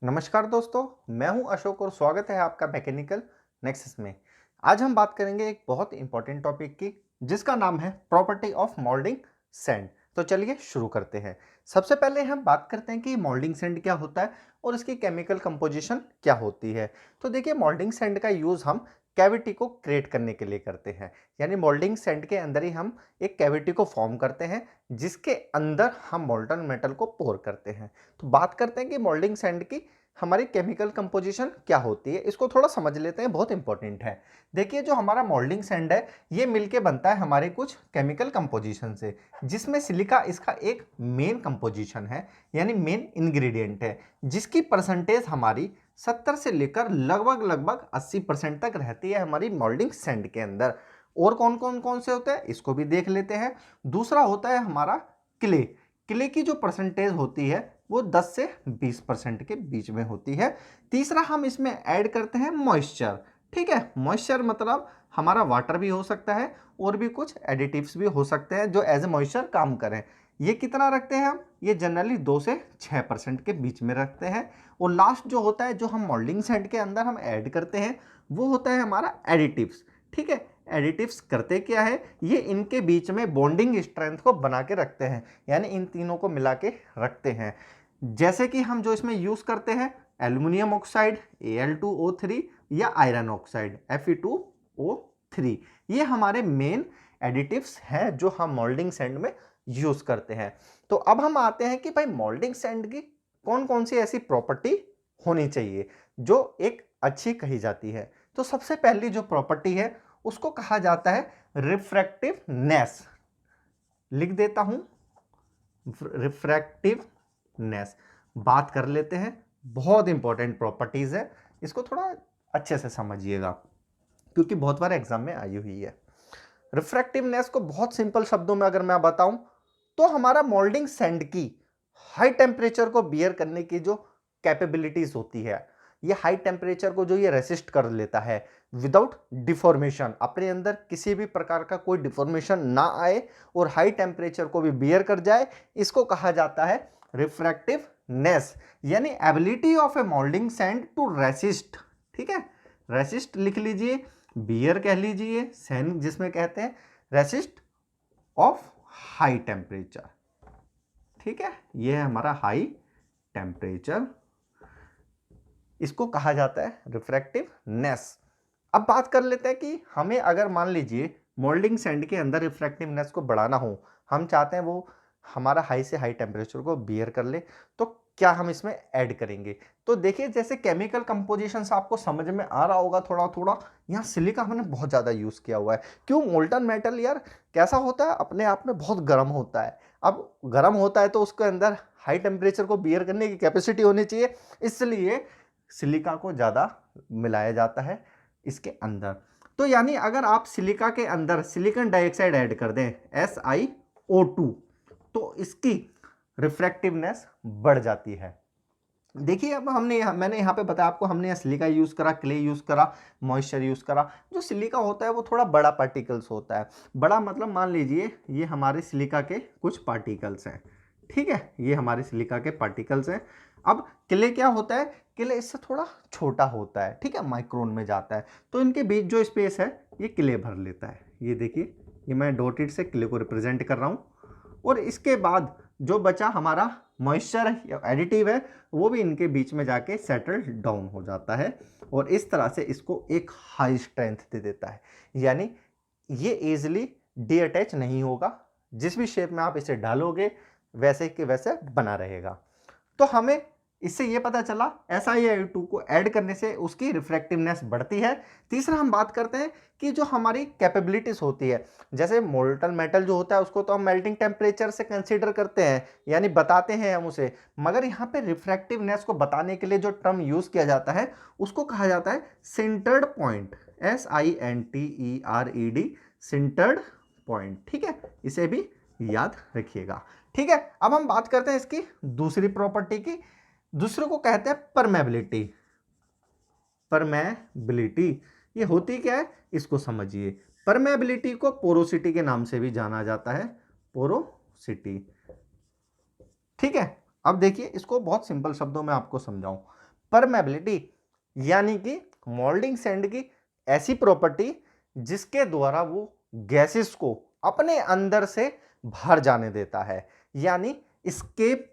नमस्कार दोस्तों, मैं हूं अशोक और स्वागत है आपका मैकेनिकल नेक्सस में। आज हम बात करेंगे एक बहुत इंपॉर्टेंट टॉपिक की, जिसका नाम है प्रॉपर्टी ऑफ मोल्डिंग सैंड। तो चलिए शुरू करते हैं। सबसे पहले हम बात करते हैं कि मोल्डिंग सैंड क्या होता है और इसकी केमिकल कंपोजिशन क्या होती है। तो देखिए, मोल्डिंग सैंड का यूज हम कैविटी को क्रिएट करने के लिए करते हैं। यानी मोल्डिंग सैंड के अंदर ही हम एक कैविटी को फॉर्म करते हैं, जिसके अंदर हम मोल्टन मेटल को पोर करते हैं। तो बात करते हैं कि मोल्डिंग सैंड की हमारी केमिकल कंपोजिशन क्या होती है, इसको थोड़ा समझ लेते हैं, बहुत इंपॉर्टेंट है। देखिए, जो हमारा मोल्डिंग सैंड है ये मिलके बनता है हमारे कुछ केमिकल कंपोजिशन से, जिसमें सिलिका इसका एक मेन कंपोजिशन है, यानी मेन इंग्रेडिएंट है, जिसकी परसेंटेज हमारी 70 से लेकर लगभग 80% तक रहती है हमारी मोल्डिंग सैंड के अंदर। और कौन से होते हैं इसको भी देख लेते हैं। दूसरा होता है हमारा क्ले। क्ले की जो परसेंटेज होती है वो 10 से 20% के बीच में होती है। तीसरा हम इसमें ऐड करते हैं मॉइस्चर। ठीक है, मॉइस्चर मतलब हमारा वाटर भी हो सकता है और भी कुछ एडिटिव्स भी हो सकते हैं जो एज ए मॉइस्चर काम करें। ये कितना रखते हैं हम? ये जनरली 2 से 6% के बीच में रखते हैं। और लास्ट जो होता है, जो हम मोल्डिंग सैंड के अंदर हम ऐड करते हैं, वो होता है हमारा एडिटिव्स। ठीक है, एडिटिव्स करते क्या है, ये इनके बीच में बॉन्डिंग स्ट्रेंथ को बना के रखते हैं, यानी इन तीनों को मिला के रखते हैं। जैसे कि हम जो इसमें यूज करते हैं एल्युमिनियम ऑक्साइड Al2O3 या आयरन ऑक्साइड Fe2O3, ये हमारे मेन एडिटिव्स हैं जो हम मोल्डिंग सैंड में यूज करते हैं। तो अब हम आते हैं कि भाई मोल्डिंग सैंड की कौन कौन सी ऐसी प्रॉपर्टी होनी चाहिए जो एक अच्छी कही जाती है। तो सबसे पहली जो प्रॉपर्टी है उसको कहा जाता है रिफ्रैक्टिवनेस। लिख देता हूं, रिफ्रैक्टिवनेस। बात कर लेते हैं, बहुत इंपॉर्टेंट प्रॉपर्टीज है, इसको थोड़ा अच्छे से समझिएगा क्योंकि बहुत बार एग्जाम में आई हुई है। रिफ्रैक्टिवनेस को बहुत सिंपल शब्दों में अगर मैं बताऊं तो हमारा मोल्डिंग सैंड की हाई टेम्परेचर को बियर करने की जो कैपेबिलिटीज होती है, ये हाई टेम्परेचर को जो ये रेसिस्ट कर लेता है विदाउट डिफॉर्मेशन, अपने अंदर किसी भी प्रकार का कोई डिफॉर्मेशन ना आए और हाई टेम्परेचर को भी बियर कर जाए, इसको कहा जाता है रिफ्रैक्टिवनेस, यानी ability of a moulding sand to resist. ठीक है, रेसिस्ट लिख लीजिए, बियर कह लीजिए, सैंड जिसमें कहते हैं रेसिस्ट ऑफ हाई टेम्परेचर। ठीक है, यह है हमारा हाई टेम्परेचर, इसको कहा जाता है रिफ्रैक्टिवनेस। अब बात कर लेते हैं कि हमें अगर मान लीजिए मोल्डिंग सैंड के अंदर रिफ्रैक्टिवनेस को बढ़ाना हो, हम चाहते हैं वो हमारा हाई से हाई टेम्परेचर को बियर कर ले, तो क्या हम इसमें ऐड करेंगे? तो देखिए, जैसे केमिकल कंपोजिशंस आपको समझ में आ रहा होगा थोड़ा थोड़ा, यहाँ सिलिका हमने बहुत ज़्यादा यूज़ किया हुआ है। क्यों? मोल्टन मेटल यार कैसा होता है, अपने आप में बहुत गर्म होता है। अब गर्म होता है तो उसके अंदर हाई टेम्परेचर को बियर करने की कैपेसिटी होनी चाहिए, इसलिए सिलिका को ज़्यादा मिलाया जाता है इसके अंदर। तो यानी अगर आप सिलिका के अंदर सिलिकॉन डाइऑक्साइड ऐड कर दें SiO2, तो इसकी रिफ्रैक्टिवनेस बढ़ जाती है। देखिए, अब मैंने यहाँ पे बताया आपको, हमने यहाँ सिलिका यूज करा, क्ले यूज करा, मॉइस्चर यूज करा। जो सिलिका होता है वो थोड़ा बड़ा पार्टिकल्स होता है। बड़ा मतलब मान लीजिए ये हमारे सिलिका के कुछ पार्टिकल्स हैं। ठीक है, ये हमारे सिलिका के पार्टिकल्स हैं। अब क्ले क्या होता है, क्ले इससे थोड़ा छोटा होता है। ठीक है, माइक्रोन में जाता है, तो इनके बीच जो स्पेस है ये क्ले भर लेता है। ये देखिए, ये मैं डॉटेड से क्ले को रिप्रेजेंट कर रहा हूँ। और इसके बाद जो बचा हमारा मॉइस्चर है, एडिटिव है, वो भी इनके बीच में जाके सेटल डाउन हो जाता है और इस तरह से इसको एक हाई स्ट्रेंथ दे देता है। यानी ये इजीली डीअटैच नहीं होगा, जिस भी शेप में आप इसे डालोगे वैसे के वैसे बना रहेगा। तो हमें इससे ये पता चला SiO2 को ऐड करने से उसकी रिफ्रैक्टिवनेस बढ़ती है। तीसरा हम बात करते हैं कि जो हमारी कैपेबिलिटीज होती है, जैसे मोल्टन मेटल जो होता है उसको तो हम मेल्टिंग टेम्परेचर से कंसीडर करते हैं, यानी बताते हैं हम उसे, मगर यहाँ पे रिफ्रैक्टिवनेस को बताने के लिए जो टर्म यूज किया जाता है उसको कहा जाता है sintered point, SINTERED, sintered point. ठीक है, इसे भी याद रखिएगा। ठीक है, अब हम बात करते हैं इसकी दूसरी प्रॉपर्टी की। दूसरे को कहते हैं परमेबिलिटी। परमेबिलिटी ये होती क्या है, इसको समझिए। परमेबिलिटी को पोरोसिटी के नाम से भी जाना जाता है, पोरोसिटी। ठीक है, अब देखिए, इसको बहुत सिंपल शब्दों में आपको समझाऊं। परमेबिलिटी यानी कि मोल्डिंग सैंड की ऐसी प्रॉपर्टी जिसके द्वारा वो गैसेस को अपने अंदर से बाहर जाने देता है, यानी स्केप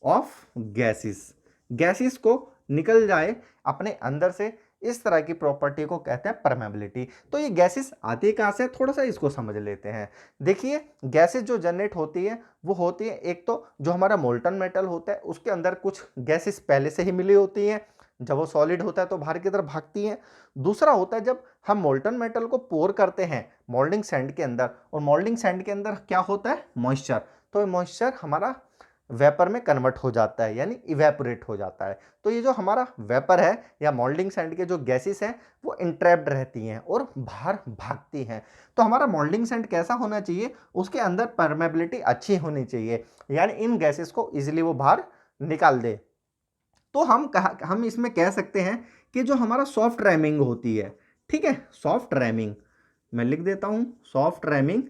ऑफ गैसेस, गैसेस को निकल जाए अपने अंदर से, इस तरह की प्रॉपर्टी को कहते हैं परमेबिलिटी। तो ये गैसेस आती कहाँ से, थोड़ा सा इसको समझ लेते हैं। देखिए गैसेस जो जनरेट होती है वो होती है, एक तो जो हमारा मोल्टन मेटल होता है उसके अंदर कुछ गैसेस पहले से ही मिली होती हैं, जब वो सॉलिड होता है तो बाहर की तरफ भागती हैं। दूसरा होता है जब हम मोल्टन मेटल को पोर करते हैं मोल्डिंग सैंड के अंदर, और मोल्डिंग सैंड के अंदर क्या होता है, मॉइस्चर, तो ये मॉइस्चर हमारा वेपर में कन्वर्ट हो जाता है, यानी इवेपोरेट हो जाता है। तो ये जो हमारा वेपर है या मोल्डिंग सैंड के जो गैसेस हैं वो इंट्रैप्ड रहती हैं और बाहर भागती हैं। तो हमारा मोल्डिंग सैंड कैसा होना चाहिए, उसके अंदर परमेबिलिटी अच्छी होनी चाहिए, यानी इन गैसेस को इजीली वो बाहर निकाल दे। तो हम इसमें कह सकते हैं कि जो हमारा सॉफ्ट रैमिंग होती है, ठीक है, सॉफ्ट रैमिंग मैं लिख देता हूं, सॉफ्ट रैमिंग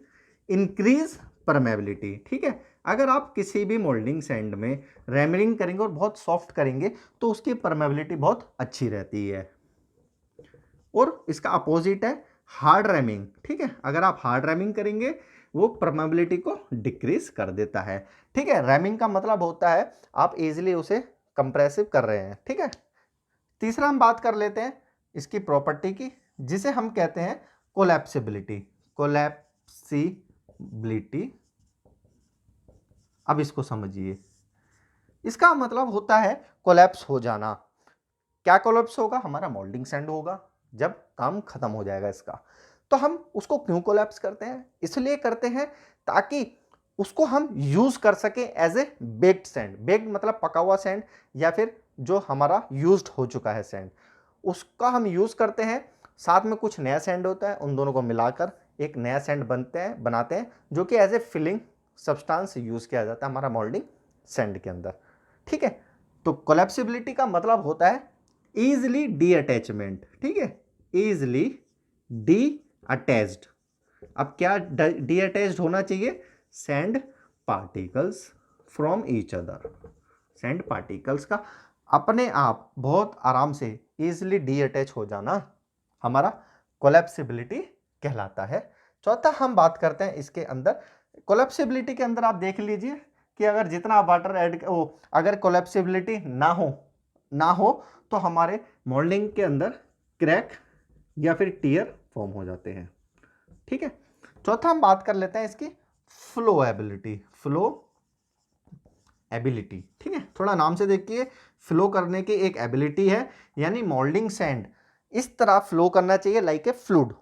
इंक्रीज परमेबिलिटी। ठीक है, अगर आप किसी भी मोल्डिंग सैंड में रैमिंग करेंगे और बहुत सॉफ्ट करेंगे तो उसकी परमेबिलिटी बहुत अच्छी रहती है। और इसका अपोजिट है हार्ड रैमिंग। ठीक है, अगर आप हार्ड रैमिंग करेंगे वो परमेबिलिटी को डिक्रीज कर देता है। ठीक है, रैमिंग का मतलब होता है आप इजीली उसे कंप्रेसिव कर रहे हैं। ठीक है, तीसरा हम बात कर लेते हैं इसकी प्रॉपर्टी की, जिसे हम कहते हैं कोलैप्सिबिलिटी। कोलैप्सिबिलिटी, अब इसको समझिए, इसका मतलब होता है कोलैप्स हो जाना। क्या कोलैप्स होगा, हमारा मोल्डिंग सैंड होगा जब काम खत्म हो जाएगा इसका। तो हम उसको क्यों कोलैप्स करते हैं, इसलिए करते हैं ताकि उसको हम यूज कर सके as a baked sand. Baked मतलब पका हुआ सैंड, या फिर जो हमारा यूज्ड हो चुका है सैंड, उसका हम यूज करते हैं। साथ में कुछ नया सैंड होता है, उन दोनों को मिलाकर एक नया सैंड बनाते हैं जो कि as a filling substance use किया जाता है हमारा मोल्डिंग सैंड के अंदर। ठीक है, तो कोलैप्सिबिलिटी का मतलब होता है इजिली डी अटैचमेंट। ठीक है, इजिली डी अटैच्ड। अब क्या डी अटैच्ड होना चाहिए, sand particles from each other. Sand particles का अपने आप बहुत आराम से इजिली डी अटैच हो जाना हमारा कोलैप्सिबिलिटी कहलाता है। चौथा हम बात करते हैं इसके अंदर, कोलैप्सिबिलिटी के अंदर आप देख लीजिए कि अगर जितना वाटर ऐड अगर कोलैप्सिबिलिटी ना हो तो हमारे मोल्डिंग के अंदर क्रैक या फिर टियर फॉर्म हो जाते हैं। ठीक है, चौथा हम बात कर लेते हैं इसकी फ्लो एबिलिटी। फ्लो एबिलिटी, ठीक है, थोड़ा नाम से देखिए, फ्लो करने की एक एबिलिटी है, यानी मोल्डिंग सैंड इस तरह फ्लो करना चाहिए लाइक ए फ्लूइड।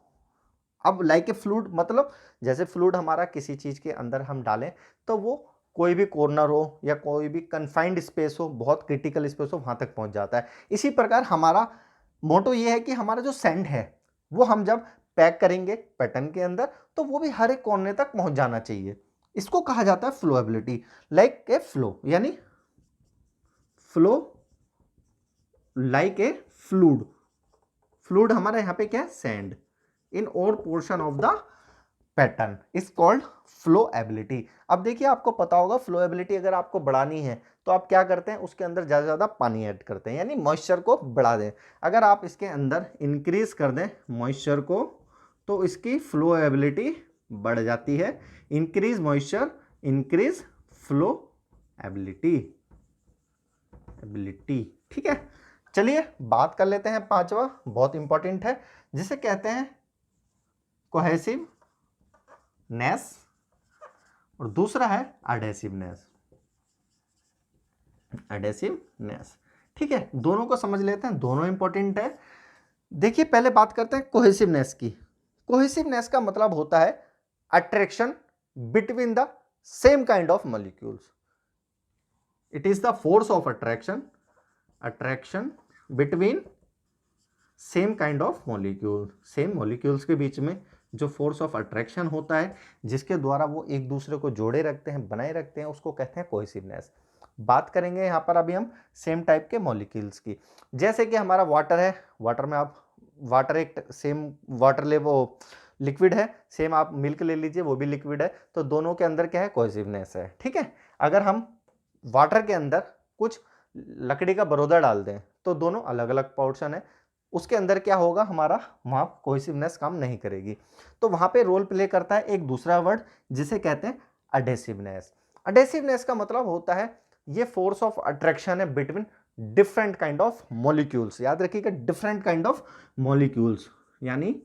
अब लाइक ए फ्लूइड मतलब जैसे फ्लूइड हमारा किसी चीज के अंदर हम डालें तो वो कोई भी कॉर्नर हो या कोई भी कन्फाइंड स्पेस हो, बहुत क्रिटिकल स्पेस हो, वहां तक पहुंच जाता है। इसी प्रकार हमारा मोटो ये है कि हमारा जो सैंड है वो हम जब पैक करेंगे पैटर्न के अंदर तो वो भी हर एक कोने तक पहुंच जाना चाहिए। इसको कहा जाता है फ्लोएबिलिटी, लाइक ए फ्लो, यानी flow like a fluid. Fluid हमारा यहां पे क्या है, सैंड इन और portion of the pattern is called flow ability. अब देखिए आपको पता होगा फ्लो एबिलिटी अगर आपको बढ़ानी है तो आप क्या करते हैं, उसके अंदर ज्यादा ज्यादा पानी ऐड करते हैं, यानी मॉइस्चर को बढ़ा दें। अगर आप इसके अंदर इंक्रीज कर दें मॉइस्चर को तो इसकी फ्लो एबिलिटी बढ़ जाती है। Increase moisture increase flow ability. ठीक है, चलिए बात कर लेते हैं पांचवा, बहुत इंपॉर्टेंट है, जिसे कहते हैं कोहेसिव नेस और दूसरा है एडेसिवनेस। एडेसिवनेस, ठीक है, दोनों को समझ लेते हैं, दोनों इंपॉर्टेंट है। देखिए पहले बात करते हैं कोहेसिवनेस की। कोहेसिवनेस का मतलब होता है attraction between the same kind of molecules. It is the force of attraction between same kind of molecule. Same molecules के बीच में जो फोर्स ऑफ अट्रैक्शन होता है जिसके द्वारा वो एक दूसरे को जोड़े रखते हैं, बनाए रखते हैं, उसको कहते हैं कोहेसिवनेस। बात करेंगे यहाँ पर अभी हम सेम टाइप के मॉलिक्यूल्स की। जैसे कि हमारा वाटर है, वाटर में आप वाटर एक सेम वाटर ले वो लिक्विड है, सेम आप मिल्क ले लीजिए वो भी लिक्विड है, तो दोनों के अंदर क्या है, कोहेसिवनेस है। ठीक है, अगर हम वाटर के अंदर कुछ लकड़ी का बरोदा डाल दें तो दोनों अलग अलग पोर्शन है, उसके अंदर क्या होगा हमारा, वहाँ कोहेसिवनेस काम नहीं करेगी। तो वहाँ पे रोल प्ले करता है एक दूसरा वर्ड जिसे कहते हैं अडेसिवनेस। अडेसिवनेस का मतलब होता है ये फोर्स ऑफ अट्रैक्शन है between different kind of molecules. याद रखिएगा, डिफरेंट काइंड ऑफ मॉलिक्यूल्स, यानी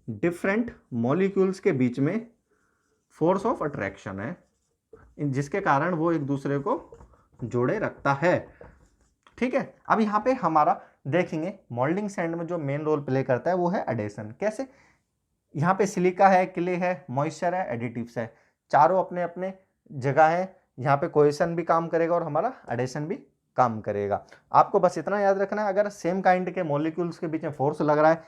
डिफरेंट मॉलिक्यूल्स के बीच में फोर्स ऑफ अट्रैक्शन है जिसके कारण वो एक दूसरे को जोड़े रखता है। ठीक है, अब यहाँ पे हमारा देखेंगे मोल्डिंग सैंड में जो मेन रोल प्ले करता है वो है एडेशन। कैसे, यहाँ पे सिलिका है, क्ले है, मॉइस्चर है, एडिटिव्स है, चारों अपने अपने जगह है। यहाँ पे कोहेशन भी काम करेगा और हमारा एडेशन भी काम करेगा। आपको बस इतना याद रखना है, अगर सेम काइंड के मॉलिक्यूल्स के बीच में फोर्स लग रहा है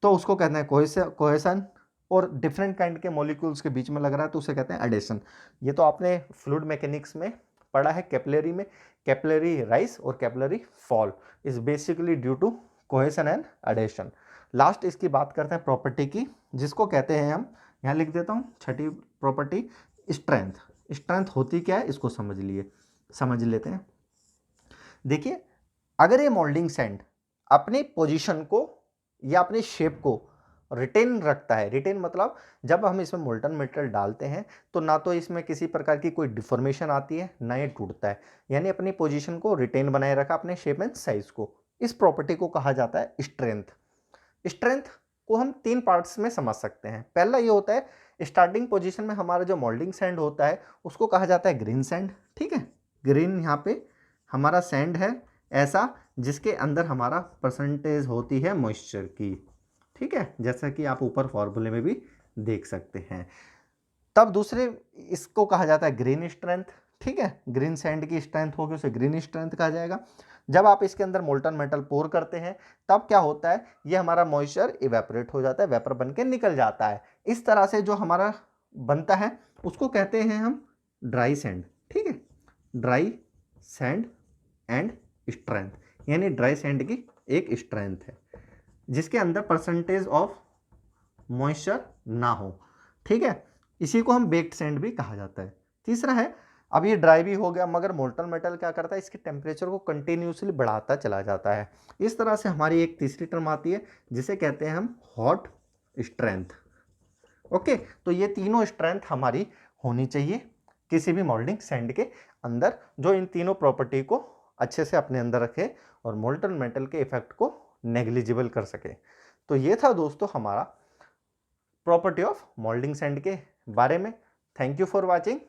तो उसको कहते हैं कोहेशन, और डिफरेंट काइंड के मॉलिक्यूल्स के बीच में लग रहा है तो उसे कहते हैं एडेशन। ये तो आपने फ्लूइड मैकेनिक्स में पढ़ा है कैपिलरी में। कैपिलरी राइज और capillary fall is basically due to cohesion and adhesion. Last इसकी बात करते हैं प्रॉपर्टी की, जिसको कहते हैं हम, यहाँ लिख देता हूँ छठी प्रॉपर्टी, स्ट्रेंथ। स्ट्रेंथ होती क्या है इसको समझ लेते हैं। देखिए, अगर ये मोल्डिंग सैंड अपनी पोजीशन को या अपने शेप को रिटेन रखता है, रिटेन मतलब जब हम इसमें मोल्टन मेटल डालते हैं तो ना तो इसमें किसी प्रकार की कोई डिफॉर्मेशन आती है ना ये टूटता है, यानी अपनी पोजीशन को रिटेन बनाए रखा अपने शेप एंड साइज को। इस प्रॉपर्टी को कहा जाता है स्ट्रेंथ। स्ट्रेंथ को हम तीन पार्ट्स में समझ सकते हैं। पहला ये होता है, स्टार्टिंग पोजीशन में हमारा जो मोल्डिंग सैंड होता है उसको कहा जाता है ग्रीन सैंड। ठीक है, ग्रीन यहाँ पे हमारा सैंड है ऐसा जिसके अंदर हमारा परसेंटेज होती है मॉइस्चर की। ठीक है, जैसा कि आप ऊपर फॉर्मूले में भी देख सकते हैं। तब दूसरे इसको कहा जाता है ग्रीन स्ट्रेंथ। ठीक है, ग्रीन सैंड की स्ट्रेंथ होगी उसे ग्रीन स्ट्रेंथ कहा जाएगा। जब आप इसके अंदर मोल्टन मेटल पोर करते हैं तब क्या होता है, ये हमारा मॉइस्चर इवेपोरेट हो जाता है, वेपर बन के निकल जाता है। इस तरह से जो हमारा बनता है उसको कहते हैं हम ड्राई सैंड। ठीक है, ड्राई सैंड एंड स्ट्रेंथ, यानी ड्राई सैंड की एक स्ट्रेंथ है जिसके अंदर परसेंटेज ऑफ मॉइस्चर ना हो। ठीक है, इसी को हम बेक्ड सैंड भी कहा जाता है। तीसरा है, अब ये ड्राई भी हो गया मगर मोल्टन मेटल क्या करता है, इसके टेम्परेचर को कंटिन्यूसली बढ़ाता चला जाता है। इस तरह से हमारी एक तीसरी टर्म आती है जिसे कहते हैं हम हॉट स्ट्रेंथ। ओके, तो ये तीनों स्ट्रेंथ हमारी होनी चाहिए किसी भी मोल्डिंग सैंड के अंदर, जो इन तीनों प्रॉपर्टी को अच्छे से अपने अंदर रखे और मोल्टन मेटल के इफेक्ट को नेग्लिजिबल कर सके। तो ये था दोस्तों हमारा प्रॉपर्टी ऑफ मोल्डिंग सैंड के बारे में। Thank you for watching.